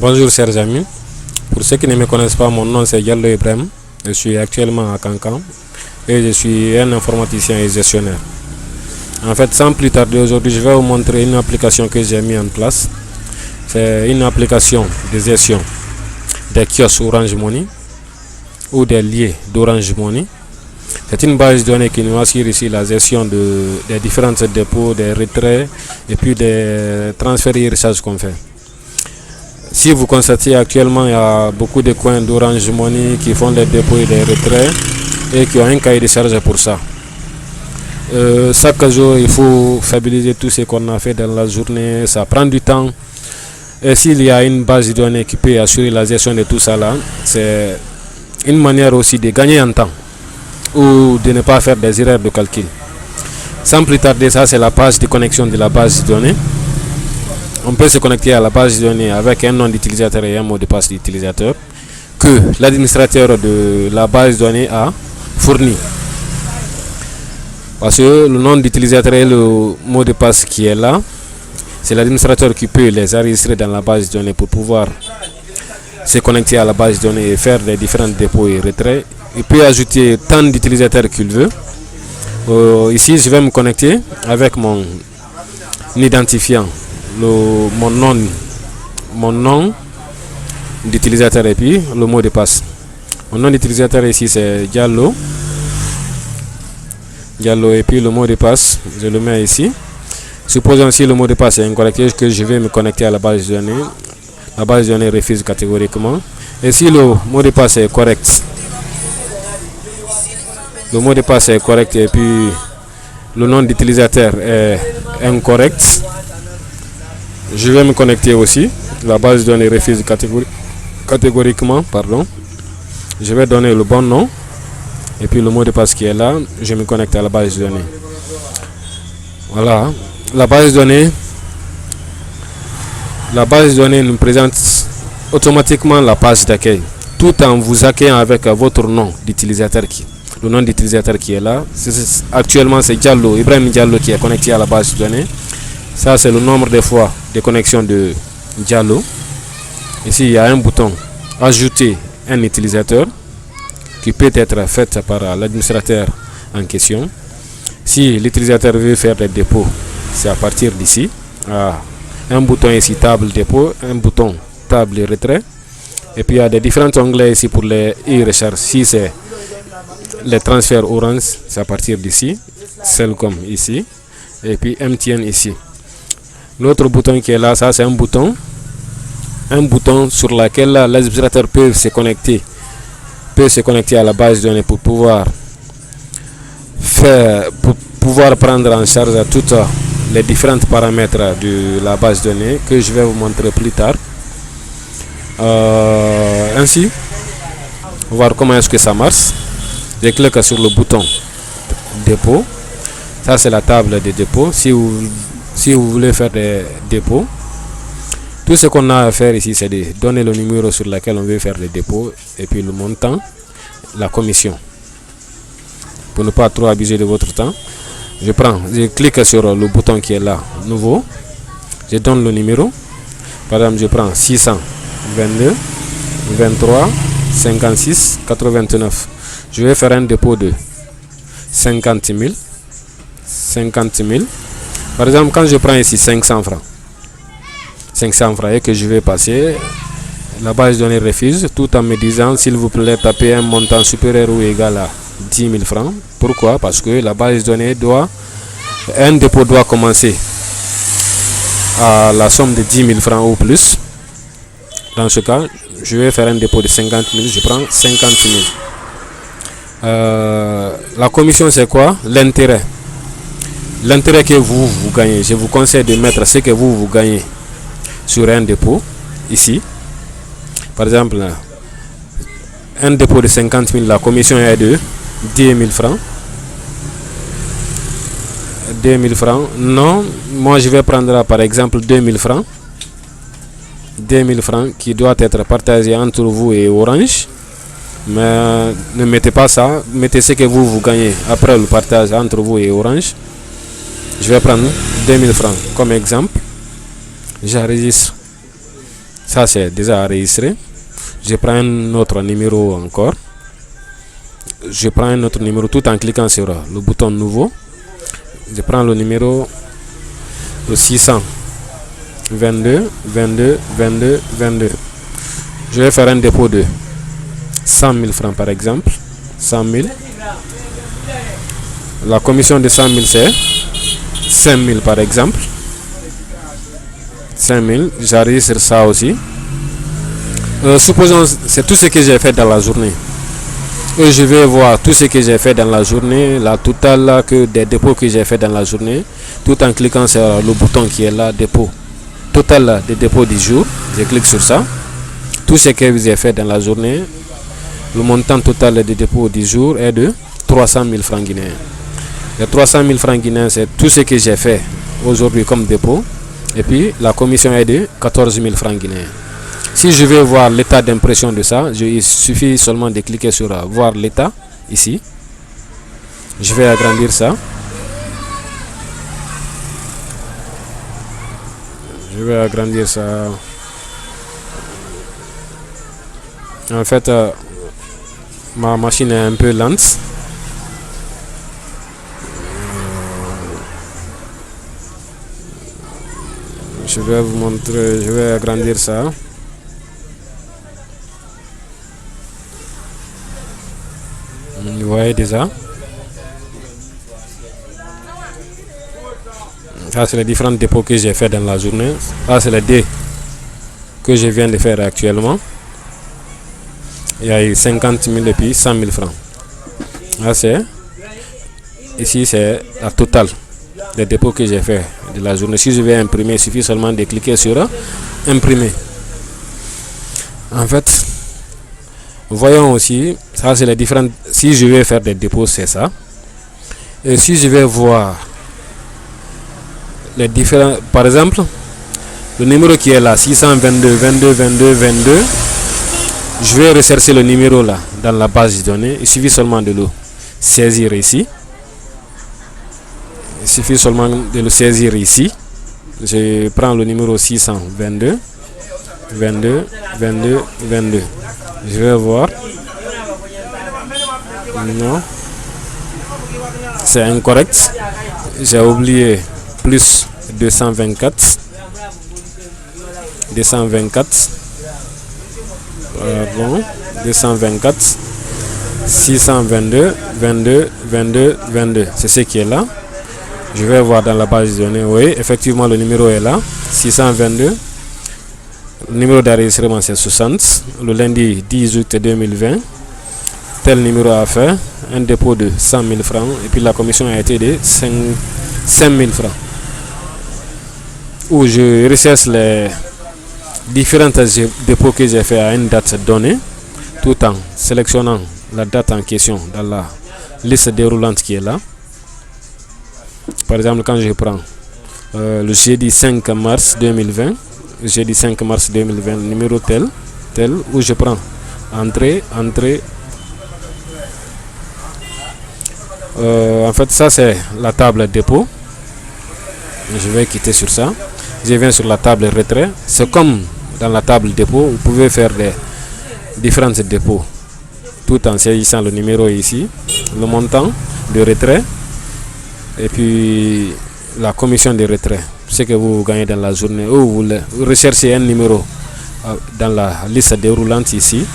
Bonjour chers amis, pour ceux qui ne me connaissent pas, mon nom c'est Diallo Ibrahim, je suis actuellement à Cancan et je suis un informaticien et gestionnaire. En fait, sans plus tarder, aujourd'hui je vais vous montrer une application que j'ai mis en place. C'est une application de gestion des kiosques Orange Money ou des liés d'Orange Money. C'est une base de données qui nous assure ici la gestion des différents dépôts, des retraits et puis des transferts et recharges qu'on fait. Si vous constatez actuellement, il y a beaucoup de coins d'Orange Money qui font des dépôts et des retraits et qui ont un cahier de charge pour ça. Chaque jour, il faut fiabiliser tout ce qu'on a fait dans la journée, ça prend du temps. Et s'il y a une base de données qui peut assurer la gestion de tout ça là, c'est une manière aussi de gagner en temps ou de ne pas faire des erreurs de calcul. Sans plus tarder, ça c'est la page de connexion de la base de données. On peut se connecter à la base de données avec un nom d'utilisateur et un mot de passe d'utilisateur que l'administrateur de la base de données a fourni. Parce que le nom d'utilisateur et le mot de passe qui est là, c'est l'administrateur qui peut les enregistrer dans la base de données pour pouvoir se connecter à la base de données et faire les différents dépôts et retraits. Il peut ajouter tant d'utilisateurs qu'il veut. Ici, je vais me connecter avec mon identifiant. Mon nom d'utilisateur et puis le mot de passe. Mon nom d'utilisateur ici c'est Diallo et puis le mot de passe je le mets ici. Supposons si le mot de passe est incorrect, que je vais me connecter à la base de données, la base de données refuse catégoriquement. Et si le mot de passe est correct, le mot de passe est correct et puis le nom d'utilisateur est incorrect, je vais me connecter aussi. La base de données refuse catégoriquement. Je vais donner le bon nom. Et puis le mot de passe qui est là, je me connecte à la base de données. Voilà. La base de données nous présente automatiquement la page d'accueil. Tout en vous accueillant avec votre nom d'utilisateur le nom d'utilisateur qui est là. Actuellement c'est Diallo, Ibrahim Diallo qui est connecté à la base de données. Ça c'est le nombre de fois de connexion de Diallo. Ici il y a un bouton ajouter un utilisateur qui peut être fait par l'administrateur en question. Si l'utilisateur veut faire des dépôts, c'est à partir d'ici. Un bouton ici table dépôt, un bouton table retrait. Et puis il y a des différents onglets ici pour les e-recharge. Si c'est les transferts Orange, c'est à partir d'ici. Celcom ici. Et puis MTN ici. L'autre bouton qui est là, ça c'est un bouton sur lequel l'administrateur peut se connecter à la base de données pour pouvoir prendre en charge toutes les différents paramètres de la base de données que je vais vous montrer plus tard. Ainsi, on va voir comment est-ce que ça marche. Je clique sur le bouton dépôt. Ça c'est la table de dépôt. Si vous voulez faire des dépôts, tout ce qu'on a à faire ici, c'est de donner le numéro sur lequel on veut faire les dépôts et puis le montant, la commission. Pour ne pas trop abuser de votre temps, je clique sur le bouton qui est là, nouveau. Je donne le numéro. Par exemple, je prends 622 23 56 89. Je vais faire un dépôt de 50 000. Par exemple, quand je prends ici 500 francs et que je vais passer, la base de données refuse tout en me disant s'il vous plaît tapez un montant supérieur ou égal à 10 000 francs. Pourquoi? Parce que la base de données un dépôt doit commencer à la somme de 10 000 francs ou plus. Dans ce cas, je vais faire un dépôt de 50 000, je prends 50 000. La commission c'est quoi? L'intérêt que vous gagnez. Je vous conseille de mettre ce que vous gagnez sur un dépôt ici. Par exemple, un dépôt de 50 000, la commission est de 10 000 francs. 2 000 francs. Non, moi je vais prendre par exemple 2 000 francs. 2 000 francs qui doit être partagé entre vous et Orange. Mais ne mettez pas ça, mettez ce que vous gagnez après le partage entre vous et Orange. Je vais prendre 2 000 francs comme exemple. J'enregistre. Ça, c'est déjà enregistré. Je prends un autre numéro encore. Je prends un autre numéro tout en cliquant sur le bouton nouveau. Je prends le numéro 622 22 22 22. Je vais faire un dépôt de 100 000 francs par exemple. 100 000. La commission de 100 000 c'est 5 000 par exemple. 5 000. J'arrive sur ça aussi. Supposons c'est tout ce que j'ai fait dans la journée. Et je vais voir tout ce que j'ai fait dans la journée, la totale que des dépôts que j'ai fait dans la journée, tout en cliquant sur le bouton qui est là, dépôt. Total des dépôts du jour. Je clique sur ça. Tout ce que j'ai fait dans la journée, le montant total des dépôts du jour est de 300 000 francs guinéens. Les 300 000 francs guinéens, c'est tout ce que j'ai fait aujourd'hui comme dépôt. Et puis la commission est de 14 000 francs guinéens. Si je veux voir l'état d'impression de ça, il suffit seulement de cliquer sur voir l'état ici. Je vais agrandir ça. Je vais agrandir ça. En fait, ma machine est un peu lente. Je vais vous montrer, je vais agrandir ça. Vous voyez déjà. Ça, c'est les différents dépôts que j'ai fait dans la journée. Ça, c'est les dés que je viens de faire actuellement. Il y a eu 50 000 et puis 100 000 francs. Là, ici, c'est la totale des dépôts que j'ai fait de la journée. Si je vais imprimer, il suffit seulement de cliquer sur imprimer. En fait, voyons aussi, ça c'est les différentes. Si je vais faire des dépôts, c'est ça. Et si je vais voir les différents, par exemple, le numéro qui est là, 622 22 22 22, je vais rechercher le numéro là dans la base de données. Il suffit seulement de le saisir ici. Il suffit seulement de le saisir ici. Je prends le numéro 622 22 22 22. Je vais voir. Non, c'est incorrect. J'ai oublié plus 224. 224. Pardon. 224. 622 22 22 22. C'est ce qui est là. Je vais voir dans la base de données. Oui, effectivement, le numéro est là. 622. Le numéro d'enregistrement c'est 60. Le lundi 10 août 2020. Tel numéro a fait un dépôt de 100 000 francs. Et puis la commission a été de 5 000 francs. Où je recherche les différents dépôts que j'ai fait à une date donnée. Tout en sélectionnant la date en question dans la liste déroulante qui est là. Par exemple, quand je prends le jeudi 5 mars 2020, jeudi 5 mars 2020, numéro tel, où je prends entrée. En fait, ça c'est la table dépôt. Je vais quitter sur ça. Je viens sur la table retrait. C'est comme dans la table dépôt, vous pouvez faire des différents dépôts tout en saisissant le numéro ici, le montant de retrait. Et puis la commission de retrait, ce que vous gagnez dans la journée, ou vous recherchez un numéro dans la liste déroulante ici,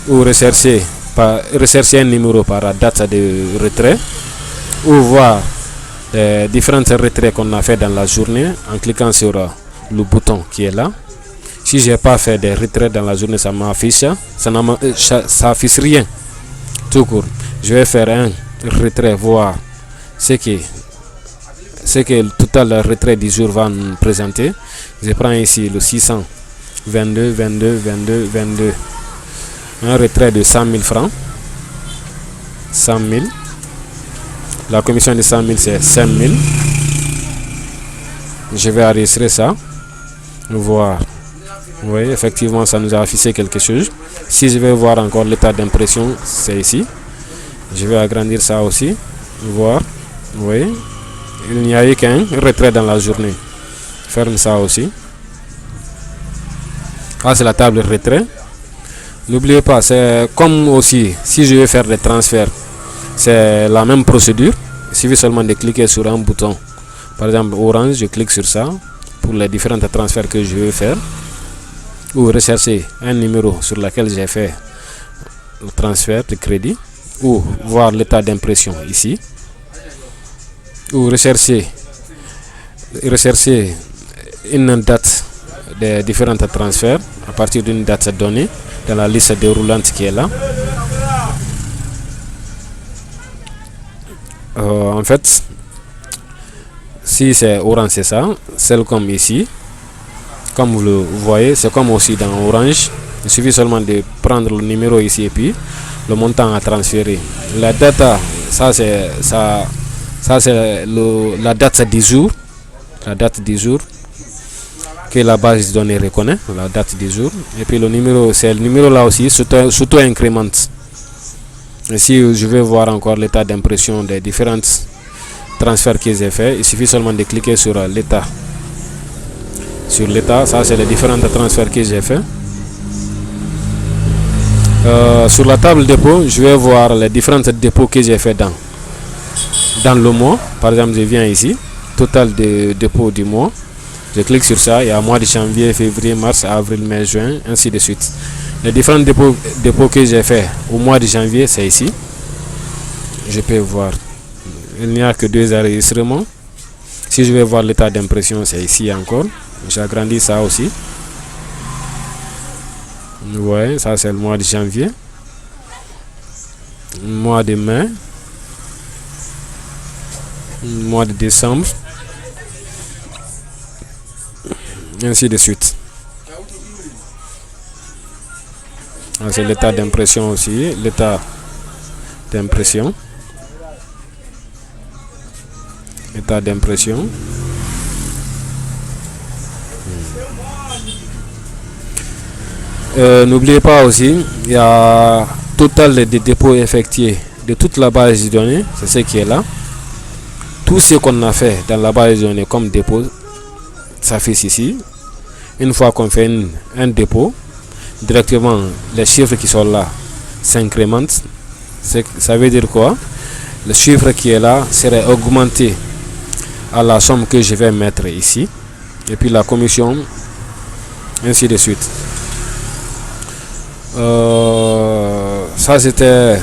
ou recherchez un numéro par date de retrait, ou voir les différents retraits qu'on a fait dans la journée en cliquant sur le bouton qui est là. Si je n'ai pas fait des retraits dans la journée, ça m'affiche, ça affiche rien tout court. Je vais faire un retrait, voir ce que le total retrait du jour va nous présenter. Je prends ici le 622 22 22 22, un retrait de 100 000 francs. 100 000. La commission de 100 000 c'est 5 000. Je vais enregistrer ça, voir. Oui, effectivement ça nous a affiché quelque chose. Si je vais voir encore l'état d'impression, c'est ici. Je vais agrandir ça aussi, voir. Oui, il n'y a eu qu'un retrait dans la journée. Ferme ça aussi. Ah, c'est la table retrait. N'oubliez pas, c'est comme aussi, si je veux faire des transferts, c'est la même procédure. Il suffit seulement de cliquer sur un bouton. Par exemple, Orange, je clique sur ça pour les différents transferts que je veux faire. Ou rechercher un numéro sur lequel j'ai fait le transfert de crédit. Ou voir l'état d'impression ici. Ou rechercher une date des différents transferts à partir d'une date donnée dans la liste déroulante qui est là. En fait, si c'est Orange, c'est ça. Celle comme ici, comme vous le voyez, c'est comme aussi dans Orange. Il suffit seulement de prendre le numéro ici et puis le montant à transférer. La data, ça c'est la date du jour. La date du jour que la base de données reconnaît, la date du jour. Et puis le numéro, c'est le numéro là aussi, s'auto-incrémente. Et si je veux voir encore l'état d'impression des différents transferts que j'ai fait, il suffit seulement de cliquer sur l'état. Sur l'état, ça c'est les différents transferts que j'ai fait. Sur la table dépôt, je vais voir les différents dépôts que j'ai fait dans le mois. Par exemple, je viens ici, total de dépôts du mois. Je clique sur ça, il y a mois de janvier, février, mars, avril, mai, juin, ainsi de suite. Les différents dépôts que j'ai fait au mois de janvier, c'est ici. Je peux voir. Il n'y a que 2 enregistrements. Si je vais voir l'état d'impression, c'est ici encore. J'agrandis ça aussi. Vous voyez, ça c'est le mois de janvier. Le mois de mai. Le mois de décembre. Ainsi de suite. C'est l'état d'impression aussi. L'état d'impression. État d'impression. N'oubliez pas aussi, il y a total de dépôts effectués de toute la base de données. C'est ce qui est là. Tout ce qu'on a fait dans la base de données comme dépôt s'affiche ici. Une fois qu'on fait un dépôt, directement les chiffres qui sont là s'incrémentent. Ça veut dire quoi? Le chiffre qui est là serait augmenté à la somme que je vais mettre ici, et puis la commission, ainsi de suite. Ça c'était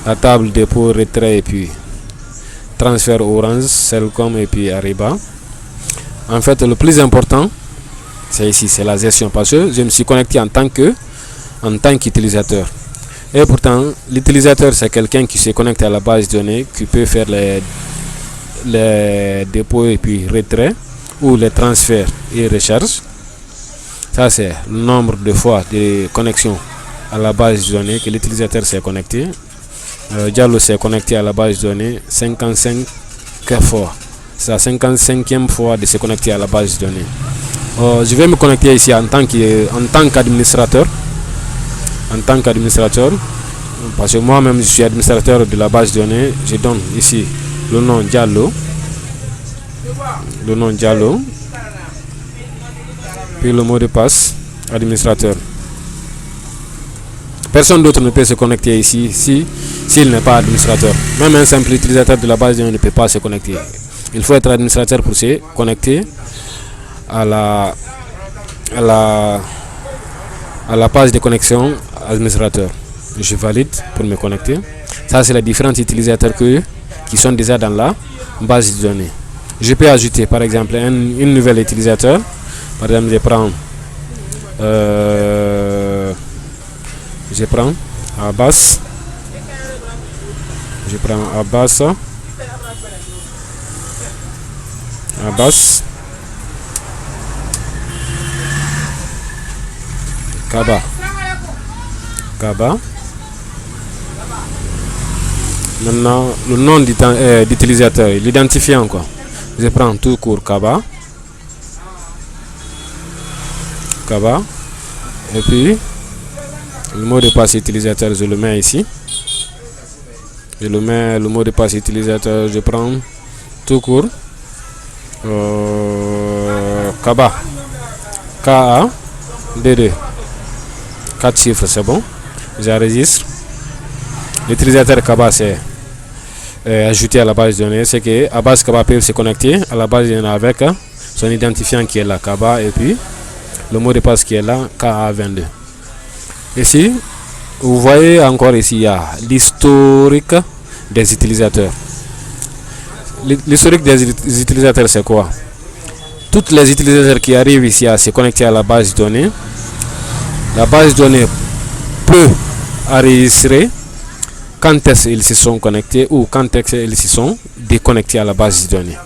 la table dépôt, retrait et puis transfert Orange, Celcom et puis Ariba. En fait, le plus important c'est ici, c'est la gestion, parce que je me suis connecté en tant qu'utilisateur. Et pourtant, l'utilisateur c'est quelqu'un qui se connecte à la base de données, qui peut faire les dépôts et puis retrait, ou les transferts et recharges. Ça c'est le nombre de fois de connexion à la base de données que l'utilisateur s'est connecté. Diallo s'est connecté à la base de données 55 fois. C'est la 55e fois de se connecter à la base de données. Je vais me connecter ici en tant qu'administrateur. En tant qu'administrateur, parce que moi-même je suis administrateur de la base de données. Je donne ici le nom Diallo. Le nom Diallo. Puis le mot de passe administrateur. Personne d'autre ne peut se connecter ici s'il n'est pas administrateur. Même un simple utilisateur de la base de données ne peut pas se connecter. Il faut être administrateur pour se connecter à la page de connexion administrateur. Je valide pour me connecter. Ça c'est les différents utilisateurs qui sont déjà dans la base de données. Je peux ajouter par exemple une nouvelle utilisateur. Par exemple, je prends Abbas. Je prends Abbas. Kaba. Maintenant, le nom d'utilisateur, l'identifiant quoi. Je prends tout court Kaba. Et puis le mot de passe utilisateur, je le mets ici. Le mot de passe utilisateur, je prends tout court Kaba. K-A D2. 4 chiffres, c'est bon. J'enregistre. L'utilisateur Kaba c'est ajouté à la base de données. C'est que à base Kaba peut se connecter à la base de données avec son identifiant qui est là, Kaba, et puis le mot de passe qui est là, KA22. Ici, vous voyez encore ici, il y a l'historique des utilisateurs. L'historique des utilisateurs, c'est quoi? Tous les utilisateurs qui arrivent ici à se connecter à la base de données, la base de données peut enregistrer quand est-ce qu'ils se sont connectés ou quand est-ce qu'ils se sont déconnectés à la base de données.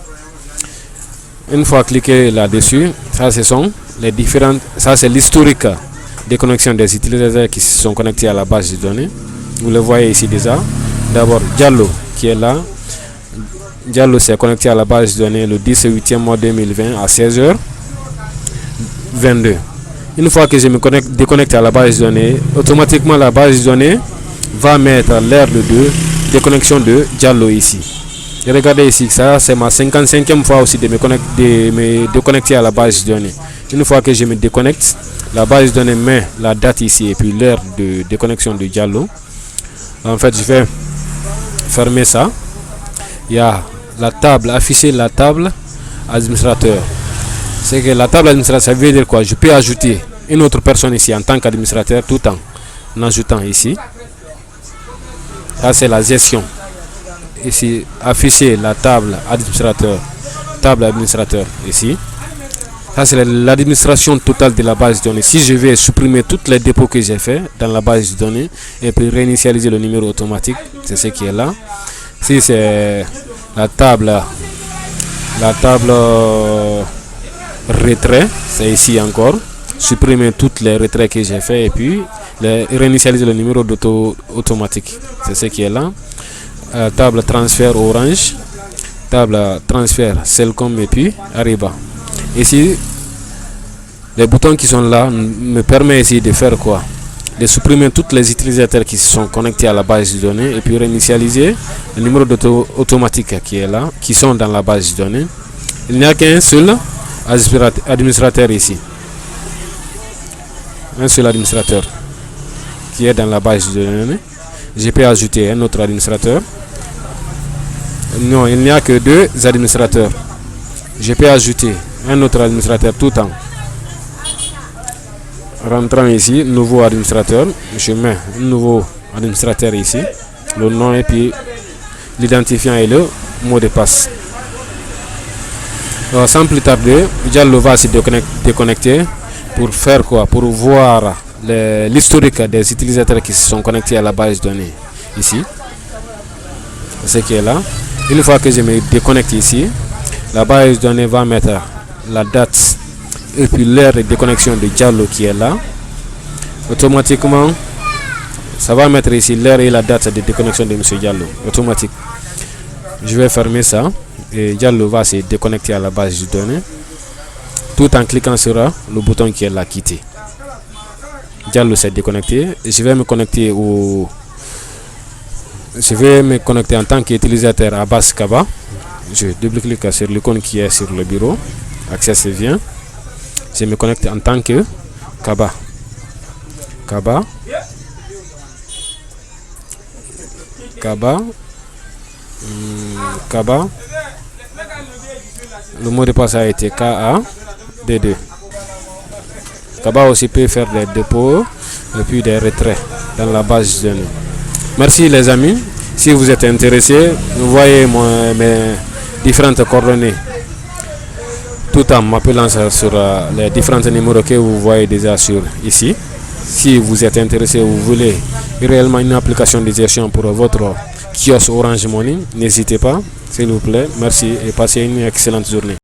Une fois cliqué là-dessus, ça ce sont les différentes, ça c'est l'historique des connexions des utilisateurs qui se sont connectés à la base de données. Vous le voyez ici déjà. D'abord Diallo qui est là. Diallo s'est connecté à la base de données le 18e mois 2020 à 16h22. Une fois que je me déconnecte à la base de données, automatiquement la base de données va mettre l'heure de déconnexion de Diallo ici. Et regardez ici, ça c'est ma 55e fois aussi de me déconnecter à la base de données. Une fois que je me déconnecte, la base de données met la date ici et puis l'heure de déconnexion de Diallo. En fait, je vais fermer ça. Il y a la table, afficher la table administrateur. C'est que la table administrateur, ça veut dire quoi? Je peux ajouter une autre personne ici en tant qu'administrateur tout en ajoutant ici. Ça c'est la gestion. Ici, afficher la table administrateur ici. Ça c'est l'administration totale de la base de données. Si je vais supprimer tous les dépôts que j'ai fait dans la base de données et puis réinitialiser le numéro automatique, c'est ce qui est là. Si c'est la table retrait, c'est ici encore. Supprimer toutes les retraits que j'ai fait et puis réinitialiser le numéro automatique, c'est ce qui est là. Table transfert Orange, table transfert Cellcom et puis Ariba. Ici les boutons qui sont là me permettent ici de faire quoi? De supprimer tous les utilisateurs qui se sont connectés à la base de données et puis réinitialiser le numéro automatique qui est là, qui sont dans la base de données. Il n'y a qu'un seul administrateur ici, un seul administrateur qui est dans la base de données. Je peux ajouter un autre administrateur. Non, il n'y a que deux administrateurs. Je peux ajouter un autre administrateur tout en rentrant ici, nouveau administrateur. Je mets un nouveau administrateur ici, le nom et puis l'identifiant et le mot de passe. Alors, sans plus tarder, Diallo va se déconnecter pour faire quoi? Pour voir l'historique des utilisateurs qui se sont connectés à la base de données ici. Ce qui est là. Une fois que je me déconnecte ici, la base de données va mettre la date et puis l'heure de déconnexion de Diallo qui est là. Automatiquement, ça va mettre ici l'heure et la date de déconnexion de M. Diallo. Automatique. Je vais fermer ça et Diallo va se déconnecter à la base de données tout en cliquant sur le bouton qui est là, quitter. Diallo s'est déconnecté. Je vais me connecter en tant qu'utilisateur à base Kaba. Je double-clique sur l'icône qui est sur le bureau. Access vient. Je me connecte en tant que Kaba. Le mot de passe a été KA22. Kaba aussi peut faire des dépôts et puis des retraits dans la base de données. Merci les amis. Si vous êtes intéressés, vous voyez mes différentes coordonnées tout en m'appelant sur les différents numéros que vous voyez déjà sur ici. Si vous êtes intéressé ou vous voulez réellement une application de gestion pour votre kiosque Orange Money, n'hésitez pas, s'il vous plaît. Merci et passez une excellente journée.